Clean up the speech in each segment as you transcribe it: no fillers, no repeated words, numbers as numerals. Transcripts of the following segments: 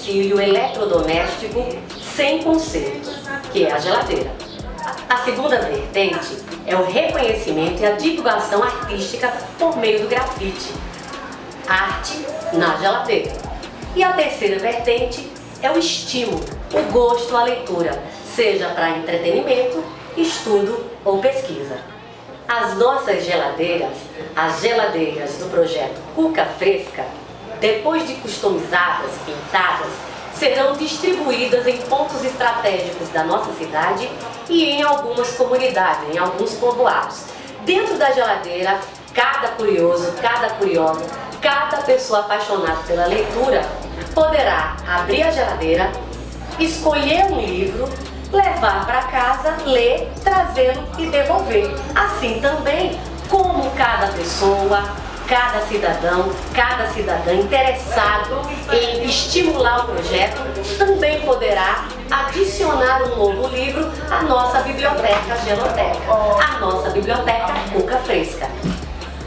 utensílio eletrodoméstico sem conserto, que é a geladeira. A segunda vertente é o reconhecimento e a divulgação artística por meio do grafite, arte na geladeira. E a terceira vertente é o estímulo, o gosto à leitura, seja para entretenimento, estudo ou pesquisa. As nossas geladeiras, as geladeiras do projeto Cuca Fresca, depois de customizadas, pintadas, serão distribuídas em pontos estratégicos da nossa cidade e em algumas comunidades, em alguns povoados. Dentro da geladeira, cada curioso, cada curiosa, cada pessoa apaixonada pela leitura poderá abrir a geladeira, escolher um livro, levar para casa, ler, trazê-lo e devolver. Assim também como cada pessoa, cada cidadão, cada cidadã interessado em estimular o projeto também poderá adicionar um novo livro à nossa biblioteca Geloteca, a nossa biblioteca Cuca Fresca.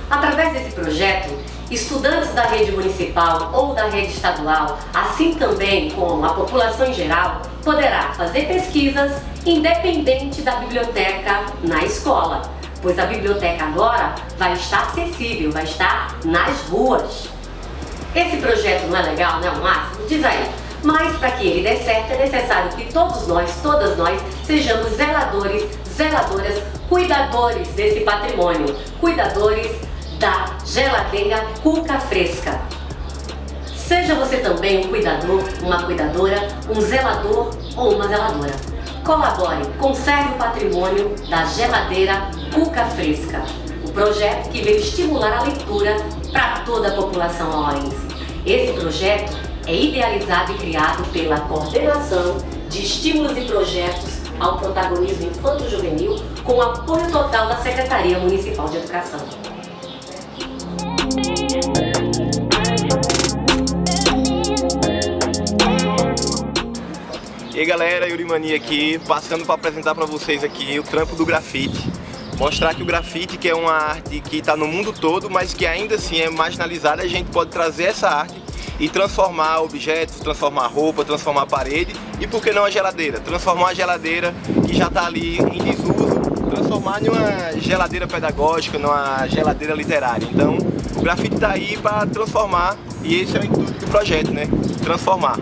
Através desse projeto, estudantes da rede municipal ou da rede estadual, assim também como a população em geral, poderá fazer pesquisas independente da biblioteca na escola, pois a biblioteca agora vai estar acessível, vai estar nas ruas. Esse projeto não é legal, não é o máximo? Diz aí. Mas para que ele dê certo é necessário que todos nós, todas nós, sejamos zeladores, zeladoras, cuidadores desse patrimônio, cuidadores da geladeira Cuca Fresca. Seja você também um cuidador, uma cuidadora, um zelador ou uma zeladora. Colabore, conserve o patrimônio da geladeira Cuca Fresca, o projeto que veio estimular a leitura para toda a população auarense. Esse projeto é idealizado e criado pela Coordenação de Estímulos e Projetos ao Protagonismo Infanto-Juvenil, com o apoio total da Secretaria Municipal de Educação. E aí galera, Yuri Mania aqui, passando para apresentar para vocês aqui o trampo do grafite. Mostrar que o grafite, que é uma arte que está no mundo todo, mas que ainda assim é marginalizada, a gente pode trazer essa arte e transformar objetos, transformar roupa, transformar parede e, por que não, a geladeira? Transformar a geladeira que já está ali em desuso, transformar em uma geladeira pedagógica, numa geladeira literária. Então, o grafite está aí para transformar e esse é o intuito do projeto, né? Transformar.